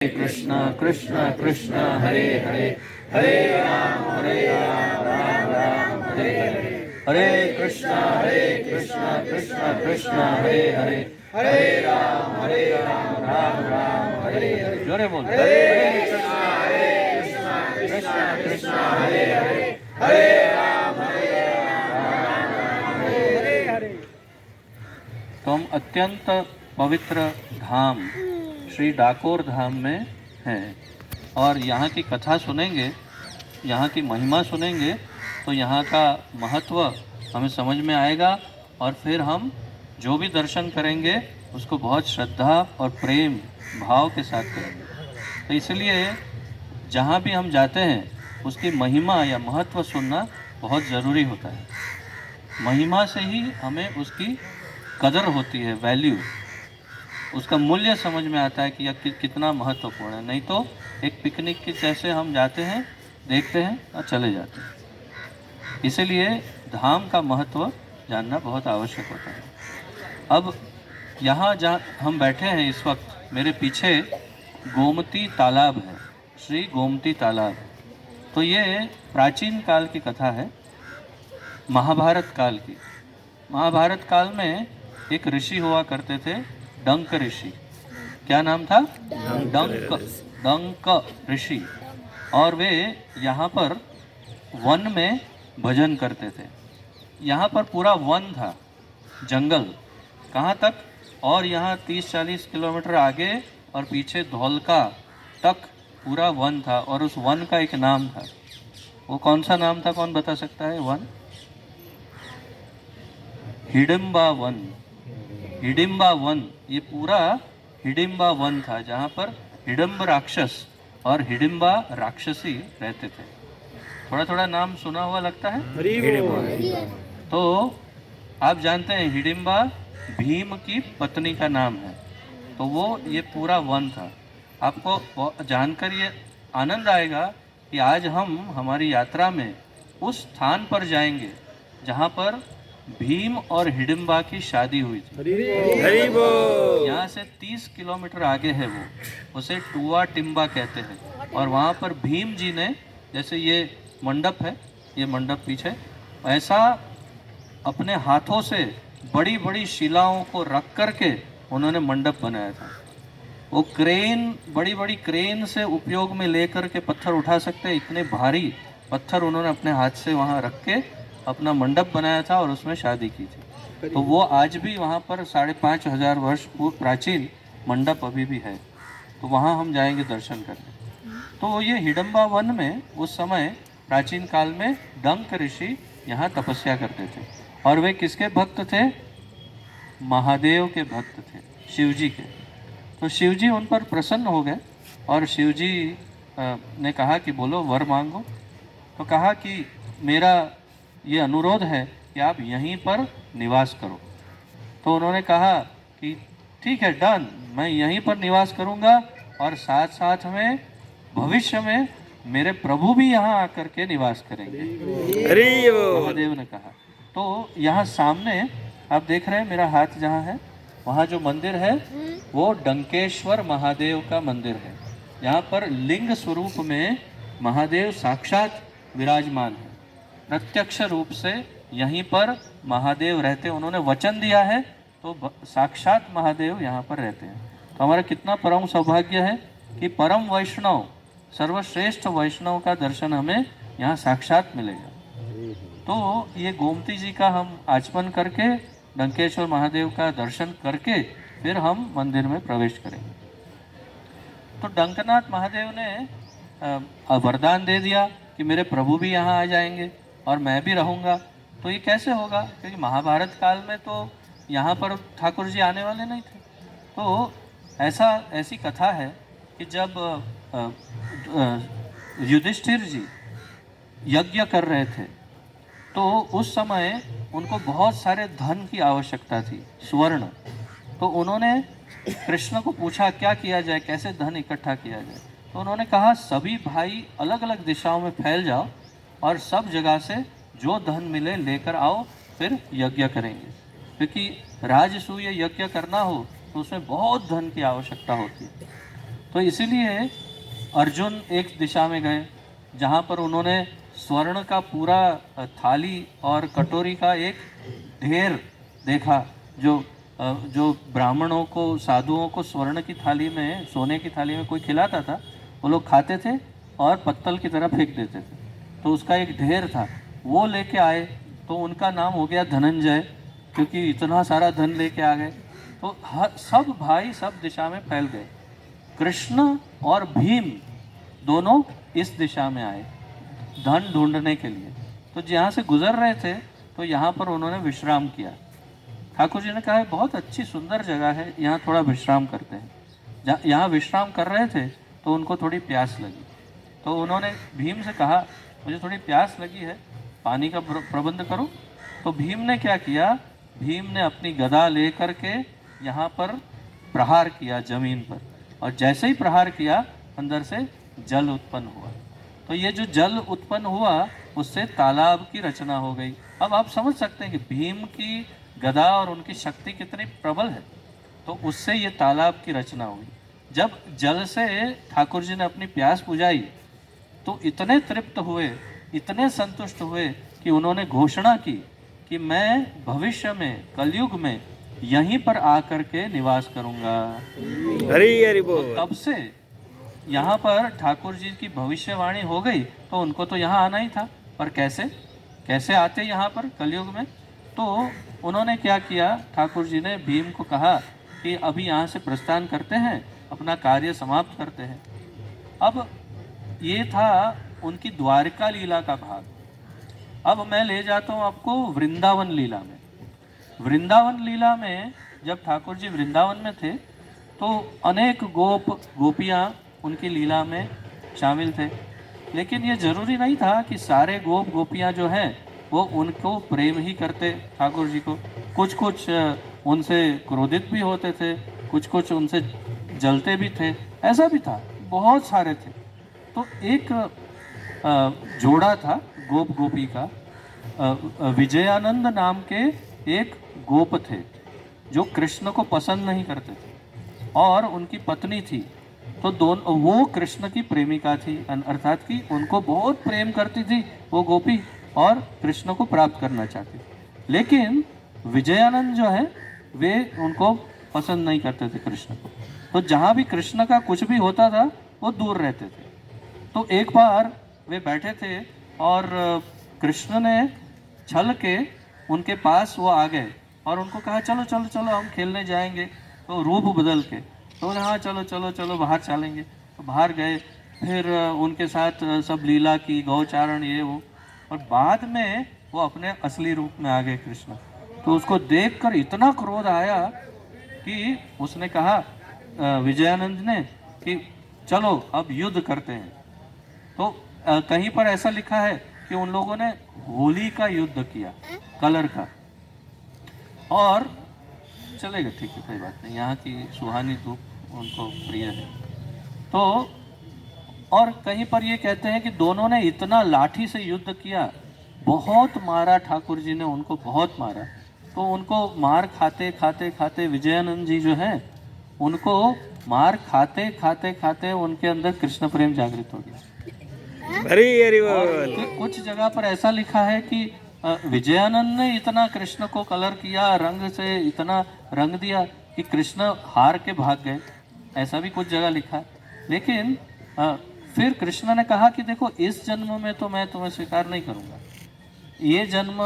कृष्ण कृष्ण कृष्ण हरे हरे हरे राम राम राम हरे हरे हरे कृष्ण कृष्ण कृष्ण हरे हरे हरे राम राम राम हरे हरे। जोरे बोल, हरे कृष्ण कृष्ण कृष्ण हरे हरे हरे राम राम हरे हरे। तो हम अत्यंत पवित्र धाम श्री डाकोर धाम में हैं और यहाँ की कथा सुनेंगे, यहाँ की महिमा सुनेंगे तो यहाँ का महत्व हमें समझ में आएगा और फिर हम जो भी दर्शन करेंगे उसको बहुत श्रद्धा और प्रेम भाव के साथ करेंगे। तो इसलिए जहाँ भी हम जाते हैं उसकी महिमा या महत्व सुनना बहुत ज़रूरी होता है। महिमा से ही हमें उसकी कदर होती है, वैल्यू, उसका मूल्य समझ में आता है कि यह कितना महत्वपूर्ण है। नहीं तो एक पिकनिक के जैसे हम जाते हैं, देखते हैं और चले जाते हैं। इसलिए धाम का महत्व जानना बहुत आवश्यक होता है। अब यहाँ जहाँ हम बैठे हैं इस वक्त, मेरे पीछे गोमती तालाब है, श्री गोमती तालाब। तो ये प्राचीन काल की कथा है, महाभारत काल की। महाभारत काल में एक ऋषि हुआ करते थे, डंक ऋषि। क्या नाम था? डंक ऋषि। और वे यहाँ पर वन में भजन करते थे। यहाँ पर पूरा वन था, जंगल, कहाँ तक, और यहाँ 30-40 किलोमीटर आगे और पीछे धौलका तक पूरा वन था। और उस वन का एक नाम था। वो कौन सा नाम था, कौन बता सकता है? One Hidimba one. Hidimba one, ये पूरा हिडिंबा वन था जहाँ पर हिडम्ब राक्षस और हिडिंबा राक्षसी रहते थे। थोड़ा थोड़ा नाम सुना हुआ लगता है। तो आप जानते हैं हिडिंबा भीम की पत्नी का नाम है। तो वो ये पूरा वन था। आपको जानकर ये आनंद आएगा कि आज हम हमारी यात्रा में उस स्थान पर जाएंगे जहाँ पर भीम और हिडिंबा की शादी हुई थी। यहाँ से 30 किलोमीटर आगे है वो, उसे टुआ टिम्बा कहते हैं। और वहाँ पर भीम जी ने, जैसे ये मंडप है, ये मंडप पीछे, ऐसा अपने हाथों से बड़ी बड़ी शिलाओं को रख करके उन्होंने मंडप बनाया था। वो क्रेन, बड़ी बड़ी क्रेन से उपयोग में लेकर के पत्थर उठा सकते, इतने भारी पत्थर उन्होंने अपने हाथ से वहाँ रख के अपना मंडप बनाया था और उसमें शादी की थी। तो वो आज भी वहाँ पर 5,500 वर्ष पूर्व प्राचीन मंडप अभी भी है। तो वहाँ हम जाएंगे दर्शन करने। तो ये हिडम्बा वन में उस समय प्राचीन काल में डंक ऋषि यहाँ तपस्या करते थे। और वे किसके भक्त थे? महादेव के भक्त थे, शिव जी के। तो शिव जी उन पर प्रसन्न हो गए और शिव जी ने कहा कि बोलो, वर मांगो। तो कहा कि मेरा ये अनुरोध है कि आप यहीं पर निवास करो। तो उन्होंने कहा कि ठीक है, डन, मैं यहीं पर निवास करूंगा और साथ साथ में भविष्य में मेरे प्रभु भी यहाँ आकर के निवास करेंगे। महादेव ने कहा। तो यहाँ सामने आप देख रहे हैं, मेरा हाथ जहाँ है, वहाँ जो मंदिर है वो डंकेश्वर महादेव का मंदिर है। यहाँ पर लिंग स्वरूप में महादेव साक्षात विराजमान है। प्रत्यक्ष रूप से यहीं पर महादेव रहते, उन्होंने वचन दिया है, तो साक्षात महादेव यहाँ पर रहते हैं। तो हमारा कितना परम सौभाग्य है कि परम वैष्णव, सर्वश्रेष्ठ वैष्णव का दर्शन हमें यहाँ साक्षात मिलेगा। तो ये गोमती जी का हम आचमन करके, डंकेश्वर महादेव का दर्शन करके फिर हम मंदिर में प्रवेश करेंगे। तो डंकनाथ महादेव ने वरदान दे दिया कि मेरे प्रभु भी यहाँ आ जाएंगे और मैं भी रहूँगा। तो ये कैसे होगा? क्योंकि महाभारत काल में तो यहाँ पर ठाकुर जी आने वाले नहीं थे। तो ऐसी कथा है कि जब युधिष्ठिर जी यज्ञ कर रहे थे तो उस समय उनको बहुत सारे धन की आवश्यकता थी, स्वर्ण। तो उन्होंने कृष्ण को पूछा क्या किया जाए, कैसे धन इकट्ठा किया जाए। तो उन्होंने कहा सभी भाई अलग अलग दिशाओं में फैल जाओ और सब जगह से जो धन मिले लेकर आओ, फिर यज्ञ करेंगे। क्योंकि राजसूय यज्ञ करना हो तो उसमें बहुत धन की आवश्यकता होती है। तो इसीलिए अर्जुन एक दिशा में गए जहाँ पर उन्होंने स्वर्ण का पूरा थाली और कटोरी का एक ढेर देखा। जो ब्राह्मणों को, साधुओं को स्वर्ण की थाली में, सोने की थाली में कोई खिलाता था, वो लोग खाते थे और पत्तल की तरह फेंक देते थे। तो उसका एक ढेर था, वो लेके आए, तो उनका नाम हो गया धनंजय, क्योंकि इतना सारा धन लेके आ गए। तो सब भाई सब दिशा में फैल गए। कृष्ण और भीम दोनों इस दिशा में आए धन ढूंढने के लिए। तो जहाँ से गुजर रहे थे तो यहाँ पर उन्होंने विश्राम किया। ठाकुर जी ने कहा बहुत अच्छी सुंदर जगह है, यहाँ थोड़ा विश्राम करते हैं। यहाँ विश्राम कर रहे थे तो उनको थोड़ी प्यास लगी। तो उन्होंने भीम से कहा मुझे थोड़ी प्यास लगी है, पानी का प्रबंध करो। तो भीम ने क्या किया, भीम ने अपनी गदा ले करके यहाँ पर प्रहार किया जमीन पर, और जैसे ही प्रहार किया अंदर से जल उत्पन्न हुआ। तो ये जो जल उत्पन्न हुआ उससे तालाब की रचना हो गई। अब आप समझ सकते हैं कि भीम की गदा और उनकी शक्ति कितनी प्रबल है। तो उससे ये तालाब की रचना हुई। जब जल से ठाकुर जी ने अपनी प्यास बुझाई तो इतने तृप्त हुए, इतने संतुष्ट हुए कि उन्होंने घोषणा की कि मैं भविष्य में कलयुग में यहीं पर आकर के निवास करूंगा। हरि हरि बोल। तो तब से यहाँ पर ठाकुर जी की भविष्यवाणी हो गई। तो उनको तो यहाँ आना ही था, पर कैसे आते यहाँ पर कलयुग में। तो उन्होंने क्या किया, ठाकुर जी ने भीम को कहा कि अभी यहाँ से प्रस्थान करते हैं, अपना कार्य समाप्त करते हैं। अब ये था उनकी द्वारका लीला का भाग। अब मैं ले जाता हूँ आपको वृंदावन लीला में। वृंदावन लीला में जब ठाकुर जी वृंदावन में थे तो अनेक गोपियाँ उनकी लीला में शामिल थे। लेकिन ये जरूरी नहीं था कि सारे गोपियाँ जो हैं वो उनको प्रेम ही करते ठाकुर जी को। कुछ उनसे क्रोधित भी होते थे, कुछ उनसे जलते भी थे, ऐसा भी था, बहुत सारे थे। तो एक जोड़ा था गोपी का, विजयानंद नाम के एक गोप थे जो कृष्ण को पसंद नहीं करते थे, और उनकी पत्नी थी। तो दोनों, वो कृष्ण की प्रेमिका थी, अर्थात कि उनको बहुत प्रेम करती थी वो गोपी और कृष्ण को प्राप्त करना चाहती थी। लेकिन विजयानंद जो है वे उनको पसंद नहीं करते थे कृष्ण को। तो जहाँ भी कृष्ण का कुछ भी होता था वो दूर रहते थे। तो एक बार वे बैठे थे और कृष्ण ने छल के उनके पास वो आ गए और उनको कहा चलो चलो चलो हम खेलने जाएंगे। तो रूप बदल के तो हाँ चलो चलो चलो बाहर चलेंगे। तो बाहर गए, फिर उनके साथ सब लीला की, गौचारण ये वो, और बाद में वो अपने असली रूप में आ गए कृष्ण। तो उसको देखकर इतना क्रोध आया कि उसने कहा विजयानंद ने कि चलो अब युद्ध करते हैं। तो कहीं पर ऐसा लिखा है कि उन लोगों ने होली का युद्ध किया, कलर का। और चलेगा, ठीक है, कोई बात नहीं, यहाँ की सुहानी धूप उनको प्रिय है। तो और कहीं पर ये कहते हैं कि दोनों ने इतना लाठी से युद्ध किया, बहुत मारा ठाकुर जी ने उनको, बहुत मारा। तो उनको मार खाते खाते खाते विजयानंद जी जो हैं उनको मार खाते खाते खाते उनके अंदर कृष्ण प्रेम जागृत हो गया। अरे कुछ जगह पर ऐसा लिखा है कि विजयानंद ने इतना कृष्ण को कलर किया, रंग से इतना रंग दिया कि कृष्ण हार के भाग गए, ऐसा भी कुछ जगह लिखा है। लेकिन फिर कृष्ण ने कहा कि देखो इस जन्म में तो मैं तुम्हें स्वीकार नहीं करूँगा, ये जन्म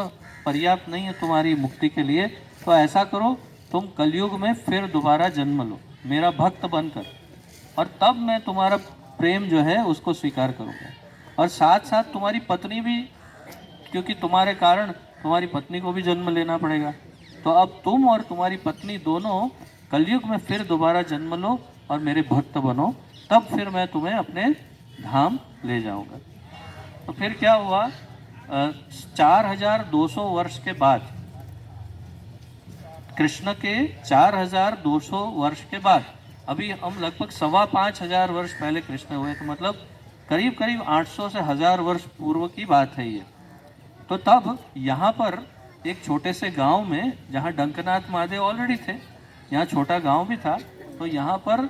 पर्याप्त नहीं है तुम्हारी मुक्ति के लिए। तो ऐसा करो तुम कलयुग में फिर दोबारा जन्म लो मेरा भक्त बनकर, और तब मैं तुम्हारा प्रेम जो है उसको स्वीकार करूँगा। और साथ साथ तुम्हारी पत्नी भी, क्योंकि तुम्हारे कारण तुम्हारी पत्नी को भी जन्म लेना पड़ेगा। तो अब तुम और तुम्हारी पत्नी दोनों कलयुग में फिर दोबारा जन्म लो और मेरे भक्त बनो, तब फिर मैं तुम्हें अपने धाम ले जाऊंगा। तो फिर क्या हुआ, 4200 वर्ष के बाद, कृष्ण के 4200 वर्ष के बाद, अभी हम लगभग 5,500 वर्ष पहले कृष्ण हुए, तो मतलब करीब करीब 800 से 1000 वर्ष पूर्व की बात है ये। तो तब यहाँ पर एक छोटे से गांव में, जहाँ डंकनाथ महादेव ऑलरेडी थे, यहाँ छोटा गांव भी था, तो यहाँ पर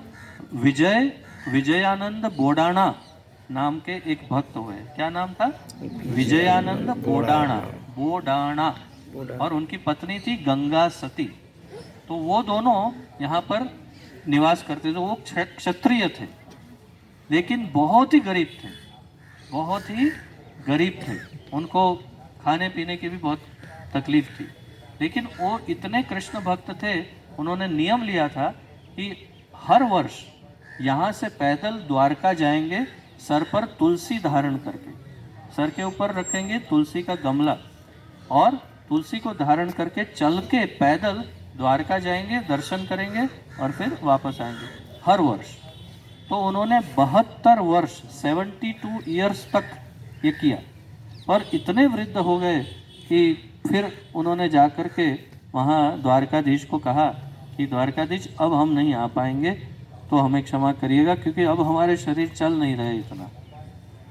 विजय विजयानंद बोडाणा नाम के एक भक्त हुए। क्या नाम था? विजयानंद बोडाणा, बोडाणा। और उनकी पत्नी थी गंगा सती। तो वो दोनों यहाँ पर निवास करते थे। वो क्षत्रिय थे, लेकिन बहुत ही गरीब थे, बहुत ही गरीब थे। उनको खाने पीने की भी बहुत तकलीफ थी। लेकिन वो इतने कृष्ण भक्त थे, उन्होंने नियम लिया था कि हर वर्ष यहाँ से पैदल द्वारका जाएंगे, सर पर तुलसी धारण करके। सर के ऊपर रखेंगे तुलसी का गमला और तुलसी को धारण करके चल के पैदल द्वारका जाएंगे, दर्शन करेंगे और फिर वापस आएंगे हर वर्ष। तो उन्होंने 72 वर्ष 72 ईयर्स तक ये किया। और इतने वृद्ध हो गए कि फिर उन्होंने जाकर के वहाँ द्वारकाधीश को कहा कि द्वारकाधीश अब हम नहीं आ पाएंगे, तो हमें क्षमा करिएगा, क्योंकि अब हमारे शरीर चल नहीं रहे इतना।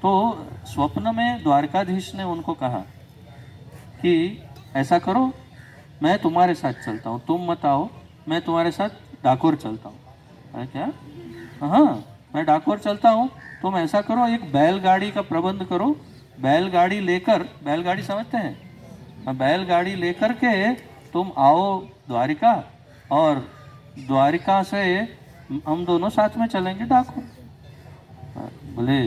तो स्वप्न में द्वारकाधीश ने उनको कहा कि ऐसा करो, मैं तुम्हारे साथ चलता हूँ, तुम मत आओ, मैं तुम्हारे साथ डाकोर चलता हूँ। अरे क्या? हाँ, मैं डाकोर चलता हूँ, तुम ऐसा करो, एक बैलगाड़ी का प्रबंध करो, बैलगाड़ी लेकर, बैलगाड़ी समझते हैं? बैलगाड़ी लेकर के तुम आओ द्वारिका, और द्वारिका से हम दोनों साथ में चलेंगे डाकोर। बोले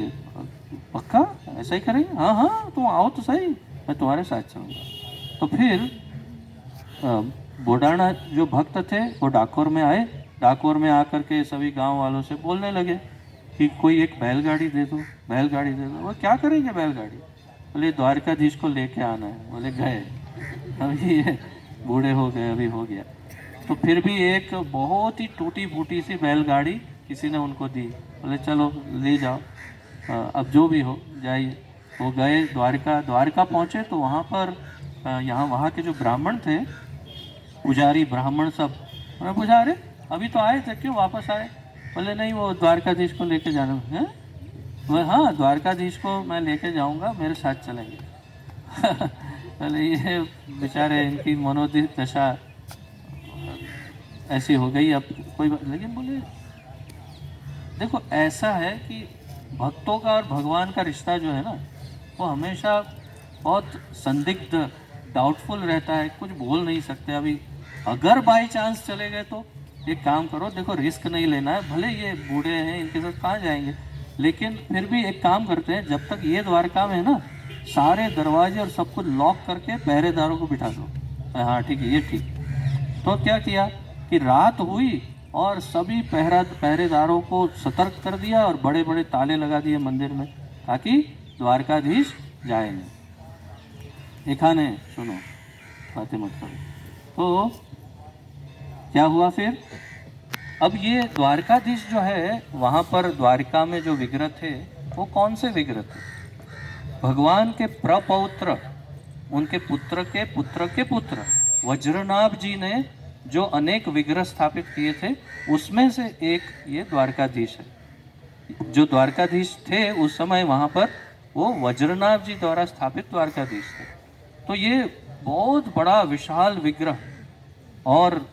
पक्का ऐसा ही करेंगे? हाँ हाँ, तुम आओ तो सही, मैं तुम्हारे साथ चलूँगा। तो फिर बोडाणा जो भक्त थे वो डाकोर में आए। डाकोर में आकर के सभी गांव वालों से बोलने लगे कि कोई एक बैलगाड़ी दे दो, बैलगाड़ी दे दो। वो क्या करेंगे बैलगाड़ी? बोले द्वारकाधीश को लेके आना है। बोले गए, अभी ये बूढ़े हो गए, अभी हो गया। तो फिर भी एक बहुत ही टूटी फूटी सी बैलगाड़ी किसी ने उनको दी। बोले चलो ले जाओ, अब जो भी हो जाइए। वो गए द्वारका। द्वारका पहुँचे तो वहाँ पर यहाँ वहाँ के जो ब्राह्मण थे, पुजारी ब्राह्मण सब, उन्होंने पूछा अरे अभी तो आए थे, क्यों वापस आए? बोले नहीं, वो द्वारकाधीश को लेके जाना है। बोले हाँ, द्वारकाधीश को मैं लेके जाऊंगा, मेरे साथ चलेंगे। बोले ये बेचारे, इनकी मनोदशा ऐसी हो गई, अब कोई लेकिन बोले देखो ऐसा है कि भक्तों का और भगवान का रिश्ता जो है ना, वो हमेशा बहुत संदिग्ध, डाउटफुल रहता है, कुछ बोल नहीं सकते। अभी अगर बाई चांस चले गए तो एक काम करो, देखो रिस्क नहीं लेना है, भले ये बूढ़े हैं, इनके साथ कहाँ जाएंगे, लेकिन फिर भी एक काम करते हैं, जब तक ये द्वारका में है ना, सारे दरवाजे और सब कुछ लॉक करके पहरेदारों को बिठा दो। हाँ ठीक है, ये ठीक। तो क्या किया कि रात हुई और सभी पहरेदारों को सतर्क कर दिया और बड़े बड़े ताले लगा दिए मंदिर में, ताकि द्वारकाधीश जाए नहीं। एखाने सुनो, बातें मत करो। तो क्या हुआ फिर? अब ये द्वारकाधीश जो है, वहाँ पर द्वारिका में जो विग्रह थे, वो कौन से विग्रह थे? भगवान के प्रपौत्र, उनके पुत्र के पुत्र के पुत्र वज्रनाभ जी ने जो अनेक विग्रह स्थापित किए थे, उसमें से एक ये द्वारकाधीश है। जो द्वारकाधीश थे उस समय वहाँ पर, वो वज्रनाभ जी द्वारा स्थापित द्वारकाधीश थे। तो ये बहुत बड़ा विशाल विग्रह, और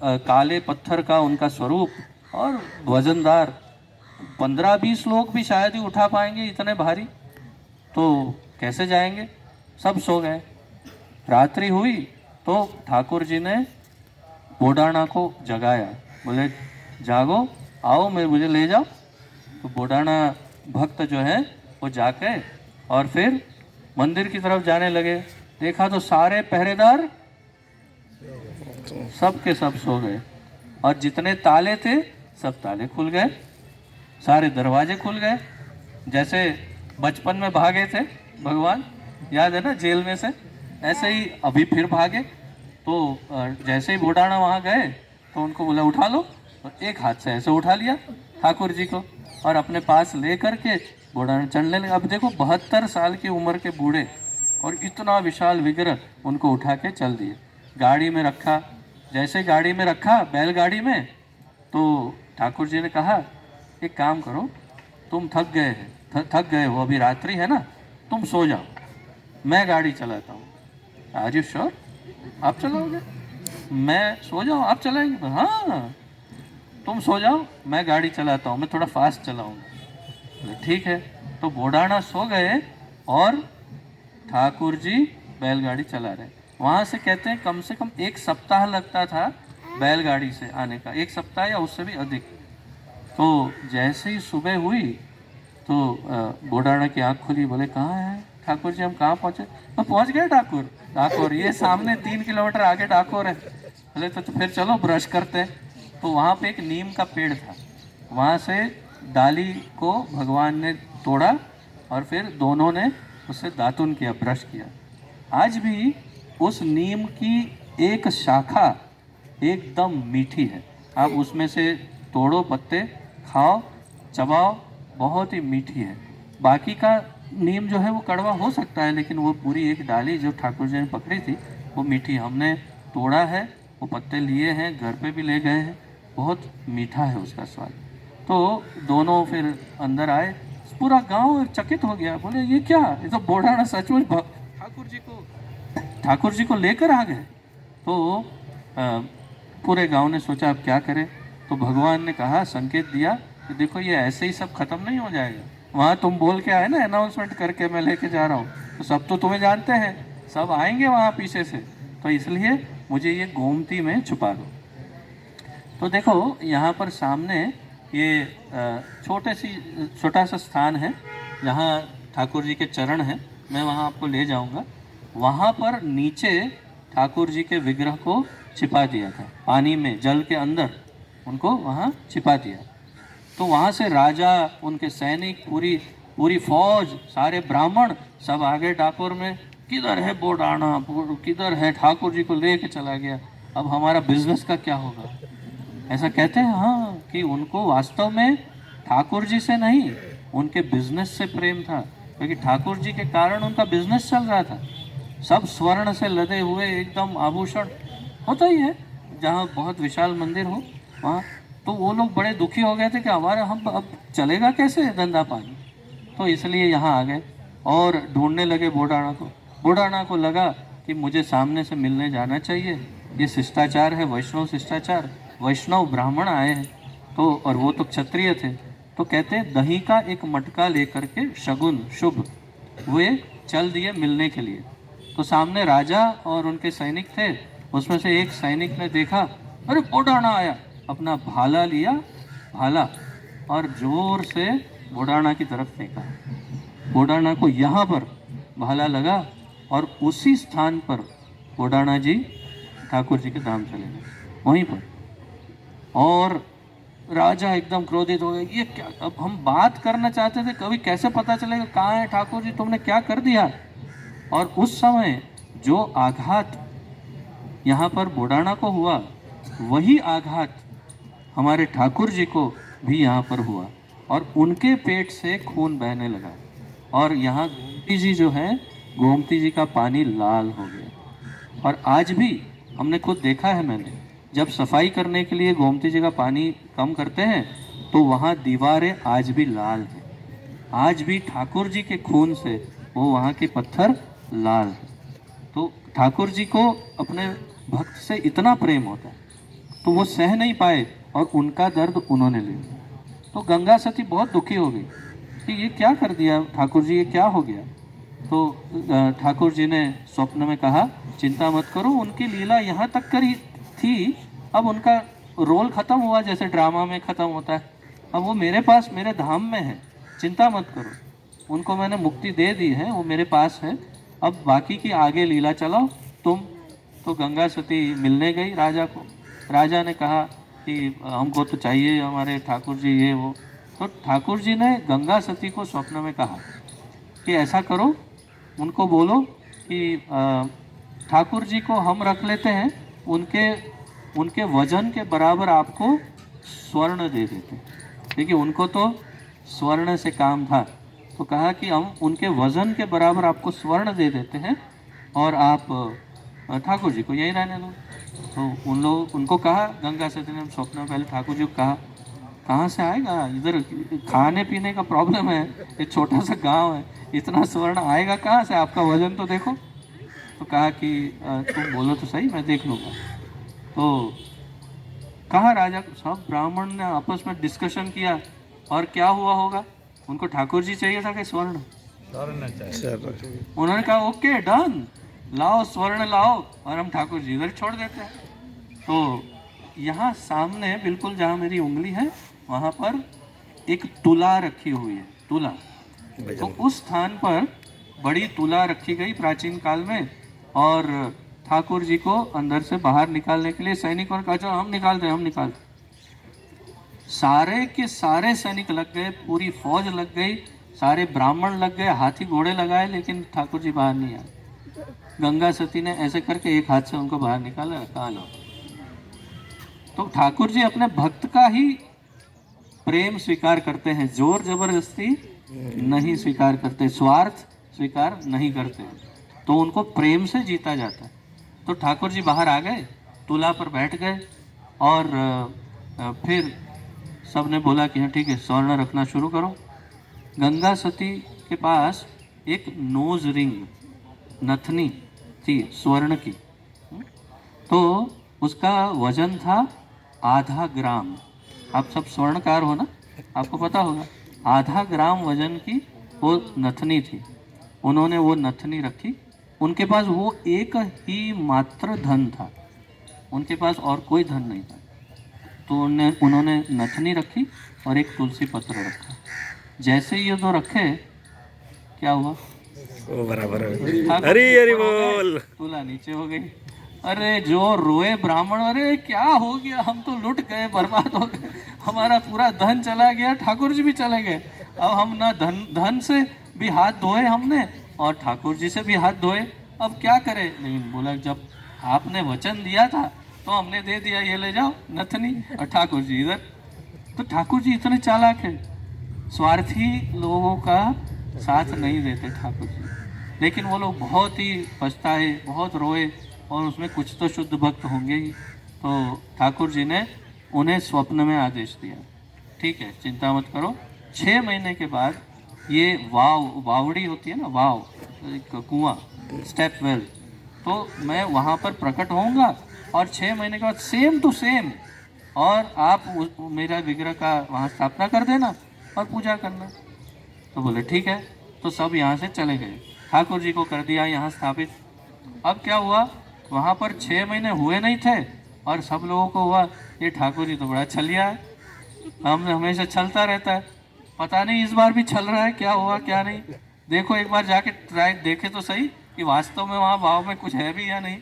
काले पत्थर का उनका स्वरूप, और वजनदार, 15-20 लोग भी शायद ही उठा पाएंगे, इतने भारी। तो कैसे जाएंगे? सब सो गए। रात्रि हुई तो ठाकुर जी ने बोडाणा को जगाया। बोले जागो, आओ, मुझे ले जाओ। तो बोडाणा भक्त जो है वो जाके और फिर मंदिर की तरफ जाने लगे। देखा तो सारे पहरेदार सब के सब सो गए, और जितने ताले थे सब ताले खुल गए, सारे दरवाजे खुल गए। जैसे बचपन में भागे थे भगवान, याद है ना, जेल में से, ऐसे ही अभी फिर भागे। तो जैसे ही बोडाणा वहाँ गए तो उनको बोला उठा लो, और एक हाथ से ऐसे उठा लिया ठाकुर जी को, और अपने पास ले करके बोडाणा चढ़ने लगे। अब देखो 72 साल की उम्र के बूढ़े, और इतना विशाल विग्रह, उनको उठा के चल दिए, गाड़ी में रखा। जैसे गाड़ी में रखा, बैलगाड़ी में, तो ठाकुर जी ने कहा एक काम करो, तुम थक गए हो, अभी रात्रि है ना, तुम सो जाओ, मैं गाड़ी चलाता हूँ। Are you sure? आप चलाओगे? मैं सो जाऊँ, आप चलाएंगे? हाँ। तुम सो जाओ, मैं गाड़ी चलाता हूँ, मैं थोड़ा फास्ट चलाऊंगा। बोले ठीक है। तो बोडाना सो गए और ठाकुर जी बैलगाड़ी चला रहे। वहाँ से कहते हैं कम से कम 1 सप्ताह लगता था बैलगाड़ी से आने का, 1 सप्ताह या उससे भी अधिक। तो जैसे ही सुबह हुई तो बोडाना की आँख खुली, बोले कहाँ है ठाकुर जी, हम कहाँ पहुँचे? तो पहुँच गए ठाकुर, डाकोर ये सामने 3 किलोमीटर आगे डाकोर है। बोले तो फिर चलो ब्रश करते हैं। तो वहाँ पे एक नीम का पेड़ था, वहाँ से डाली को भगवान ने तोड़ा और फिर दोनों ने उससे दातुन किया, ब्रश किया। आज भी उस नीम की एक शाखा एकदम मीठी है, आप उसमें से तोड़ो पत्ते, खाओ, चबाओ, बहुत ही मीठी है। बाकी का नीम जो है वो कड़वा हो सकता है, लेकिन वो पूरी एक डाली जो ठाकुर जी ने पकड़ी थी वो मीठी। हमने तोड़ा है, वो पत्ते लिए हैं, घर पे भी ले गए हैं, बहुत मीठा है उसका स्वाद। तो दोनों फिर अंदर आए, पूरा गांव चकित हो गया, बोले ये क्या, ये तो बोडाना सचमुच ठाकुर जी को लेकर आ गए। तो पूरे गांव ने सोचा अब क्या करें। तो भगवान ने कहा, संकेत दिया कि देखो ये ऐसे ही सब खत्म नहीं हो जाएगा। वहाँ तुम बोल के आए ना अनाउंसमेंट करके मैं लेके जा रहा हूँ, तो सब तो तुम्हें जानते हैं, सब आएंगे वहाँ पीछे से, तो इसलिए मुझे ये गोमती में छुपा दो। तो देखो यहाँ पर सामने ये छोटा सा स्थान है जहाँ ठाकुर जी के चरण हैं, मैं वहाँ आपको ले जाऊँगा। वहाँ पर नीचे ठाकुर जी के विग्रह को छिपा दिया था, पानी में, जल के अंदर उनको वहाँ छिपा दिया। तो वहाँ से राजा, उनके सैनिक, पूरी फौज, सारे ब्राह्मण सब आगे डाकोर में, किधर है बोडाना, किधर है, ठाकुर जी को लेके चला गया, अब हमारा बिजनेस का क्या होगा। ऐसा कहते हैं हाँ, कि उनको वास्तव में ठाकुर जी से नहीं, उनके बिजनेस से प्रेम था, क्योंकि ठाकुर जी के कारण उनका बिजनेस चल रहा था। सब स्वर्ण से लदे हुए एकदम आभूषण, होता ही है जहाँ बहुत विशाल मंदिर हो वहाँ। तो वो लोग बड़े दुखी हो गए थे कि हमारा हम अब चलेगा कैसे धंधा पानी, तो इसलिए यहाँ आ गए और ढूंढने लगे बोडाना को। बोडाना को लगा कि मुझे सामने से मिलने जाना चाहिए, ये शिष्टाचार है, वैष्णव शिष्टाचार, वैष्णव ब्राह्मण आए हैं। तो और वो तो क्षत्रिय थे, तो कहते हैं दही का एक मटका लेकर के शगुन शुभ वे चल दिए मिलने के लिए। तो सामने राजा और उनके सैनिक थे, उसमें से एक सैनिक ने देखा, अरे बोडाना आया, अपना भाला लिया, भाला, और जोर से बोडाना की तरफ फेंका। बोडाना को यहाँ पर भाला लगा और उसी स्थान पर बोडाना जी ठाकुर जी के धाम चले गए, वहीं पर। और राजा एकदम क्रोधित हो गए, ये क्या, अब हम बात करना चाहते थे, कभी कैसे पता चलेगा कहाँ है ठाकुर जी, तुमने क्या कर दिया। और उस समय जो आघात यहाँ पर बोडाना को हुआ, वही आघात हमारे ठाकुर जी को भी यहाँ पर हुआ और उनके पेट से खून बहने लगा। और यहाँ गोमती जी जो है, गोमती जी का पानी लाल हो गया। और आज भी हमने खुद देखा है, मैंने जब सफाई करने के लिए गोमती जी का पानी कम करते हैं तो वहाँ दीवारें आज भी लाल हैं, आज भी ठाकुर जी के खून से वो वहाँ के पत्थर लाल है। तो ठाकुर जी को अपने भक्त से इतना प्रेम होता है, तो वो सह नहीं पाए और उनका दर्द उन्होंने ले लिया। तो गंगा सती बहुत दुखी हो गई कि ये क्या कर दिया ठाकुर जी, ये क्या हो गया। तो ठाकुर जी ने स्वप्न में कहा, चिंता मत करो, उनकी लीला यहाँ तक करी थी, अब उनका रोल खत्म हुआ, जैसे ड्रामा में खत्म होता है, अब वो मेरे पास, मेरे धाम में है, चिंता मत करो, उनको मैंने मुक्ति दे दी है, वो मेरे पास है, अब बाकी की आगे लीला चलाओ तुम। तो गंगा सती मिलने गई राजा को। राजा ने कहा कि हमको तो चाहिए हमारे ठाकुर जी, ये वो। तो ठाकुर जी ने गंगा सती को स्वप्न में कहा कि ऐसा करो, उनको बोलो कि ठाकुर जी को हम रख लेते हैं, उनके वजन के बराबर आपको स्वर्ण दे देते हैं, क्योंकि उनको तो स्वर्ण से काम था। तो कहा कि हम उनके वजन के बराबर आपको स्वर्ण दे देते हैं और आप ठाकुर जी को यहीं रहने लो। तो उनको कहा, गंगा सती ने स्वप्न में पहले ठाकुर जी को कहा, कहाँ से आएगा, इधर खाने पीने का प्रॉब्लम है, ये छोटा सा गांव है, इतना स्वर्ण आएगा कहाँ से, आपका वजन तो देखो। तो कहा कि तुम बोलो तो सही, मैं देख लूँगा। तो कहा राजा, सब ब्राह्मण ने आपस में डिस्कशन किया और क्या हुआ होगा, उनको ठाकुर जी चाहिए था कि स्वर्ण? सर उन्होंने कहा ओके डन, लाओ स्वर्ण लाओ और हम ठाकुर जी इधर छोड़ देते हैं। तो यहाँ सामने बिल्कुल जहाँ मेरी उंगली है वहाँ पर एक तुला रखी हुई है, तुला। तो उस स्थान पर बड़ी तुला रखी गई प्राचीन काल में, और ठाकुर जी को अंदर से बाहर निकालने के लिए सैनिकों ने कहा चलो हम निकालते हैं, हम निकालते। सारे के सारे सैनिक लग गए, पूरी फौज लग गई, सारे ब्राह्मण लग गए, हाथी घोड़े लगाए, लेकिन ठाकुर जी बाहर नहीं आए। गंगा सती ने ऐसे करके एक हाथ से उनको बाहर निकाला, कहा लो। तो ठाकुर जी अपने भक्त का ही प्रेम स्वीकार करते हैं, जोर जबरदस्ती नहीं स्वीकार करते, स्वार्थ स्वीकार नहीं करते, तो उनको प्रेम से जीता जाता है। तो ठाकुर जी बाहर आ गए, तुला पर बैठ गए, और फिर सबने बोला कि हाँ ठीक है, स्वर्ण रखना शुरू करो। गंगा सती के पास एक नोज रिंग, नथनी थी स्वर्ण की, तो उसका वजन था आधा ग्राम। आप सब स्वर्णकार हो ना, आपको पता होगा, आधा ग्राम वजन की वो नथनी थी। उन्होंने वो नथनी रखी, उनके पास वो एक ही मात्र धन था, उनके पास और कोई धन नहीं था। तो उन्होंने नथनी रखी और एक तुलसी पत्र रखा। जैसे ये दो रखे, क्या हुआ, ओ बराबर है। ठाकुर हरी जी हरी ऊपर हो गए, बोल। तुला नीचे हो गई। अरे जो रोए ब्राह्मण, अरे क्या हो गया, हम तो लुट गए, बर्बाद हो गए, हमारा पूरा धन चला गया, ठाकुर जी भी चले गए। अब हम ना धन से भी हाथ धोए हमने, और ठाकुर जी से भी हाथ धोए, अब क्या करें। नहीं, बोला जब आपने वचन दिया था तो हमने दे दिया, ये ले जाओ नथनी, और ठाकुर जी इधर। तो ठाकुर जी इतने चालाक हैं, स्वार्थी लोगों का साथ नहीं देते ठाकुर जी, लेकिन वो लोग बहुत ही पछताए, बहुत रोए, और उसमें कुछ तो शुद्ध भक्त होंगे ही। तो ठाकुर जी ने उन्हें स्वप्न में आदेश दिया, ठीक है चिंता मत करो, 6 महीने के बाद ये वावड़ी होती है ना, वाव एक कुआं, स्टेप वेल, तो मैं वहाँ पर प्रकट होऊंगा, और 6 महीने के बाद सेम टू सेम, और आप मेरा विग्रह का वहाँ स्थापना कर देना और पूजा करना। तो बोले ठीक है। तो सब यहाँ से चले गए, ठाकुर जी को कर दिया यहाँ स्थापित। अब क्या हुआ, वहाँ पर 6 महीने हुए नहीं थे, और सब लोगों को हुआ ये ठाकुर जी तो बड़ा छलिया है, हम हमेशा छलता रहता है, पता नहीं इस बार भी छल रहा है, क्या हुआ क्या नहीं। देखो एक बार जाके ट्राई देखे तो सही कि वास्तव में वहाँ भाव में कुछ है भी या नहीं।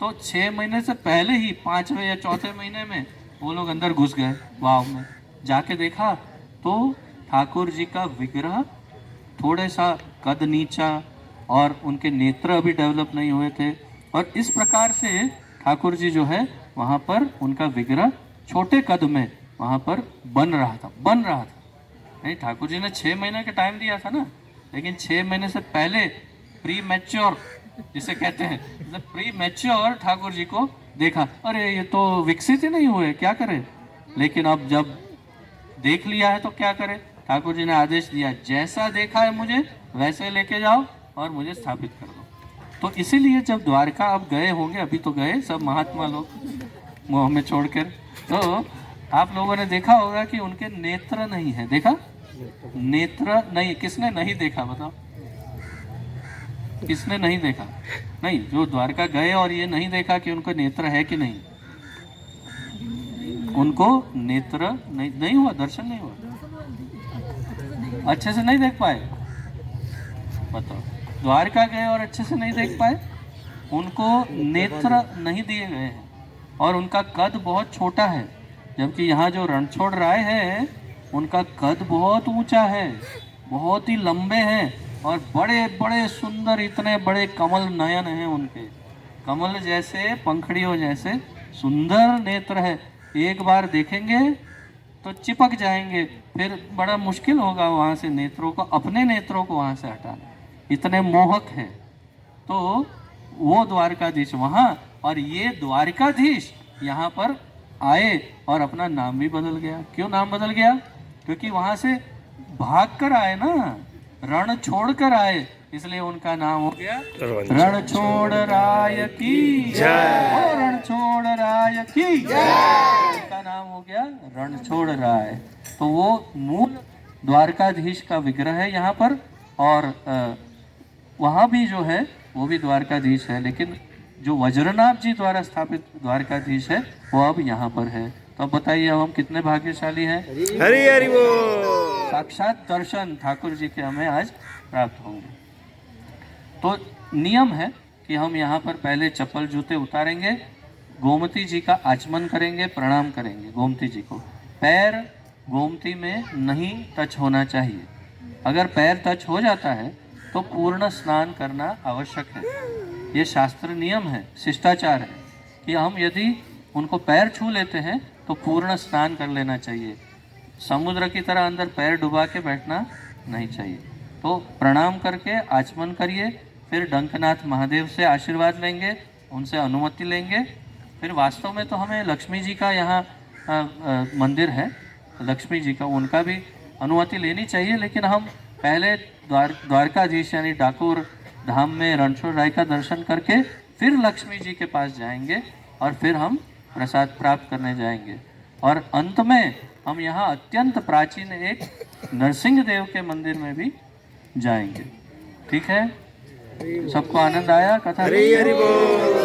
तो 6 महीने से पहले ही 5वें या चौथे महीने में वो लोग अंदर घुस गए वाव में, जाके देखा तो ठाकुर जी का विग्रह थोड़े सा कद नीचा, और उनके नेत्र अभी डेवलप नहीं हुए थे, और इस प्रकार से ठाकुर जी जो है वहाँ पर उनका विग्रह छोटे कद में वहाँ पर बन रहा था। नहीं, ठाकुर जी ने 6 महीने का टाइम दिया था ना, लेकिन 6 महीने से पहले प्री मैच्योर जिसे कहते हैं, मतलब प्री मैच्योर ठाकुर जी को देखा, अरे ये तो विकसित ही नहीं हुए, क्या करें। लेकिन अब जब देख लिया है तो क्या करें, ठाकुर जी ने आदेश दिया, जैसा देखा है मुझे वैसे लेके जाओ और मुझे स्थापित कर दो। तो इसीलिए जब द्वारका अब गए होंगे, अभी तो गए सब महात्मा लोग मुँह में छोड़कर, तो आप लोगों ने देखा होगा कि उनके नेत्र नहीं है, देखा नेत्र नहीं, किसने नहीं देखा बताओ, किसने नहीं देखा। नहीं, जो द्वारका गए और ये नहीं देखा कि उनको नेत्र है कि नहीं, उनको नेत्र नहीं हुआ, दर्शन नहीं हुआ, अच्छे से नहीं देख पाए। बताओ, द्वारका गए और अच्छे से नहीं देख पाए, उनको नेत्र नहीं दिए गए हैं, और उनका कद बहुत छोटा है, जबकि यहाँ जो रणछोड़ राय है उनका कद बहुत ऊंचा है, बहुत ही लंबे हैं, और बड़े बड़े सुंदर, इतने बड़े कमल नयन हैं उनके, कमल जैसे, पंखड़ियों जैसे सुंदर नेत्र है। एक बार देखेंगे तो चिपक जाएंगे, फिर बड़ा मुश्किल होगा वहाँ से नेत्रों को, अपने नेत्रों को वहाँ से हटाना, इतने मोहक है। तो वो द्वारकाधीश वहाँ, और ये द्वारकाधीश यहाँ पर आए और अपना नाम भी बदल गया। क्यों नाम बदल गया? क्योंकि वहाँ से भाग कर आए ना, रण छोड़ कर आए, इसलिए उनका नाम हो गया रणछोड़। रणछोड़ राय की जय। ओ रणछोड़ राय की जय। उनका नाम हो गया रणछोड़ राय। तो वो मूल द्वारकाधीश का विग्रह है यहाँ पर, और वहाँ भी जो है वो भी द्वारकाधीश है, लेकिन जो वज्रनाभ जी द्वारा स्थापित द्वारकाधीश है वो अब यहाँ पर है। तो अब बताइए अब हम कितने भाग्यशाली हैं। हरी हरी बोल। साक्षात दर्शन ठाकुर जी के हमें आज प्राप्त होंगे। तो नियम है कि हम यहाँ पर पहले चप्पल जूते उतारेंगे, गोमती जी का आचमन करेंगे, प्रणाम करेंगे गोमती जी को। पैर गोमती में नहीं टच होना चाहिए। अगर पैर टच हो जाता है तो पूर्ण स्नान करना आवश्यक है। ये शास्त्र नियम है, शिष्टाचार है कि हम यदि उनको पैर छू लेते हैं तो पूर्ण स्नान कर लेना चाहिए। समुद्र की तरह अंदर पैर डुबा के बैठना नहीं चाहिए। तो प्रणाम करके आचमन करिए, फिर डंकनाथ महादेव से आशीर्वाद लेंगे, उनसे अनुमति लेंगे। फिर वास्तव में तो हमें लक्ष्मी जी का यहाँ मंदिर है, लक्ष्मी जी का, उनका भी अनुमति लेनी चाहिए, लेकिन हम पहले द्वारकाधीश यानी डाकोर धाम में रणछोड़ राय का दर्शन करके फिर लक्ष्मी जी के पास जाएंगे और फिर हम प्रसाद प्राप्त करने जाएंगे। और अंत में हम यहाँ अत्यंत प्राचीन एक नरसिंह देव के मंदिर में भी जाएंगे। ठीक है, सबको आनंद आया कथा? हरी हरी बोल।